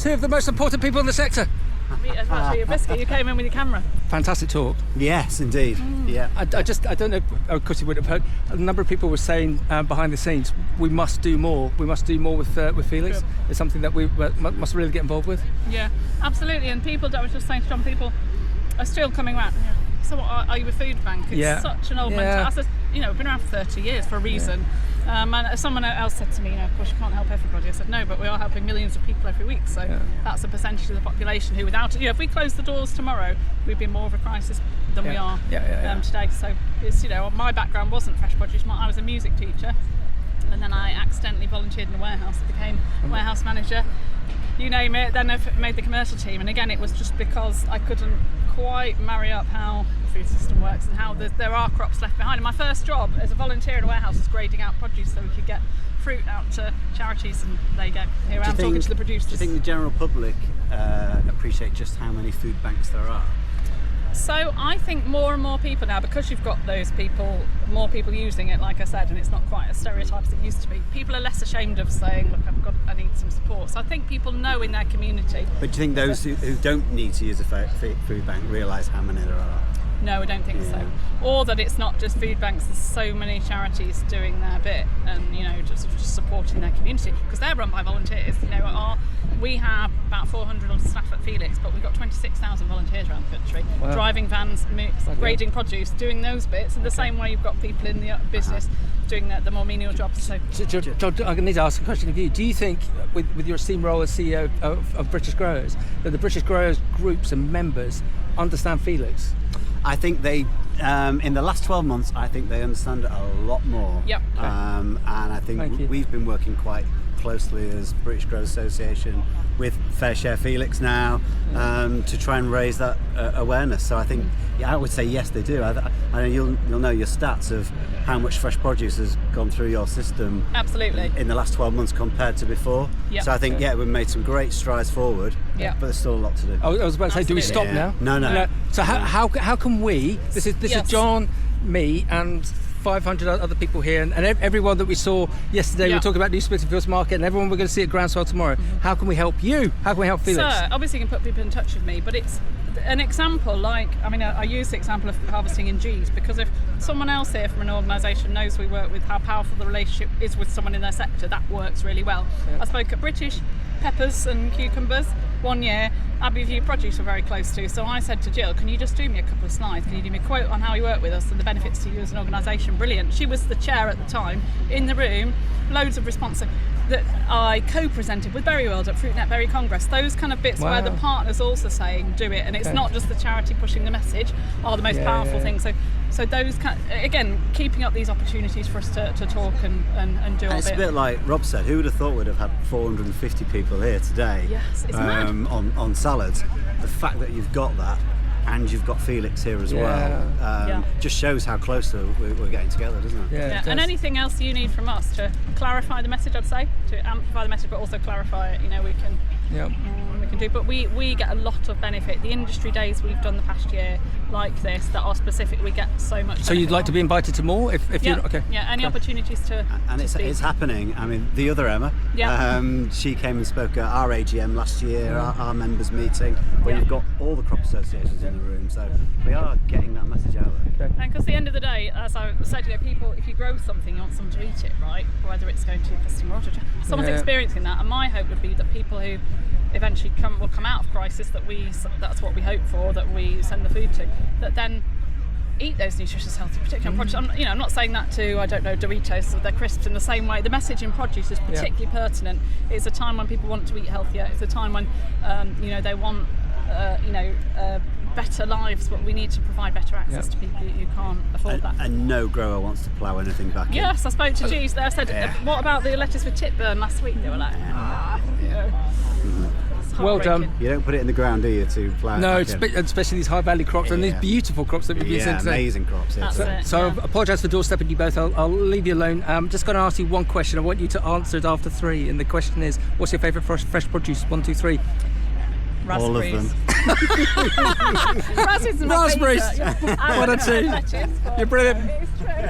two of the most important people in the sector. As much as your biscuit, you came in with your camera. Fantastic talk. Yes, indeed. Yeah. I don't know, of course you would have heard, a number of people were saying behind the scenes, we must do more. We must do more with Felix. Sure. It's something that we must really get involved with. Yeah, absolutely. And people, I was just saying to John, people are still coming around. So what, are you a food bank? It's such an old mentality. I said, we've been around for 30 years for a reason. And someone else said to me, of course you can't help everybody. I said, no, but we are helping millions of people every week. So that's a percentage of the population who without it, if we close the doors tomorrow, we'd be more of a crisis than we are today. So it's, my background wasn't fresh produce. I was a music teacher. And then I accidentally volunteered in a warehouse, became warehouse manager, you name it. Then I made the commercial team. And again, it was just because I couldn't quite marry up how the food system works and how there are crops left behind. And my first job as a volunteer in a warehouse was grading out produce so we could get fruit out to charities, and there you go. Here I am talking to the producers. Do you think the general public appreciate just how many food banks there are? So I think more and more people now, because you've got those people, more people using it, like I said, and it's not quite as stereotyped as it used to be. People are less ashamed of saying, look, I need some support. So I think people know in their community. But do you think those who don't need to use a food bank realise how many there are? No, I don't think so. Or that it's not just food banks, there's so many charities doing their bit and, just supporting their community, because they're run by volunteers. We have about 400 staff at Felix, but we've got 26,000 volunteers around the country, driving vans, grading produce, doing those bits, in the same way you've got people in the business doing the more menial jobs. So, John, I need to ask a question of you. Do you think, with your esteemed role as CEO of British Growers, that the British Growers groups and members understand Felix? I think they, in the last 12 months, I think they understand it a lot more. Yep. And I think we've been working quite closely as British Growers Association with Fair Share Felix now to try and raise that awareness. So I think, I would say yes, they do. I know you'll know your stats of how much fresh produce has gone through your system. Absolutely. In the last 12 months compared to before. Yep. So I think, we've made some great strides forward, but there's still a lot to do. I was about to say, do we stop now? No. So how can we, this is John, me and 500 other people here, and everyone that we saw yesterday, we were talking about New Spitalfields Market, and everyone we're going to see at Groundswell tomorrow. How can we help you? How can we help Felix? So, obviously you can put people in touch with me, but it's an example, I use the example of harvesting in G's, because if someone else here from an organisation knows we work with, how powerful the relationship is with someone in their sector, that works really well. I spoke at British Peppers and Cucumbers one year. Abbey View Produce were very close to, so I said to Jill, can you just do me a couple of slides, can you do me a quote on how you work with us and the benefits to you as an organisation? Brilliant. She was the chair at the time, in the room, loads of response that I co-presented with Berry World at FruitNet Berry Congress. Those kind of bits where the partners also saying do it, and it's not just the charity pushing the message, are the most powerful things. So those again, keeping up these opportunities for us to talk and do our bit. It's a bit like Rob said, who would have thought we'd have had 450 people here today? Yes, it's mad. On salads. The fact that you've got that and you've got Felix here as well just shows how close we're getting together, doesn't it? Yeah. And anything else you need from us to clarify the message, I'd say, to amplify the message, but also clarify it, we can we can do. But we get a lot of benefit. The industry days we've done the past year like this that are specific, we get so much. So you'd like to be invited to more if you're okay? Yeah, any opportunities to. And it's happening. I mean, the other Emma, she came and spoke at our AGM last year, our members meeting, where you've got all the crop associations in the room. So we are getting that message out there. And because at the end of the day, as I said, people, if you grow something, you want someone to eat it, right? Whether it's going to a customer or someone's experiencing that. And my hope would be that people who eventually will come out of crisis, that's what we hope for, that we send the food to, that then eat those nutritious, healthy, particularly produce. I'm not saying that to, Doritos or their crisps in the same way. The message in produce is particularly pertinent. It's a time when people want to eat healthier. It's a time when, they want, better lives, but we need to provide better access to people who can't afford that. And no grower wants to plough anything back in. Yes, I spoke to G's there. I said, what about the lettuce with tip burn last week? They were like, well done. You don't put it in the ground, do you, to plough? No, especially these high value crops and these beautiful crops that we've been seeing today. Amazing crops. So I apologise for doorstepping you both. I'll leave you alone. I'm just going to ask you one question. I want you to answer it after 3. And the question is, what's your favourite fresh produce? 1, 2, 3. Raspberries. All of them. Raspberries. 1 or 2. You're brilliant. It's true.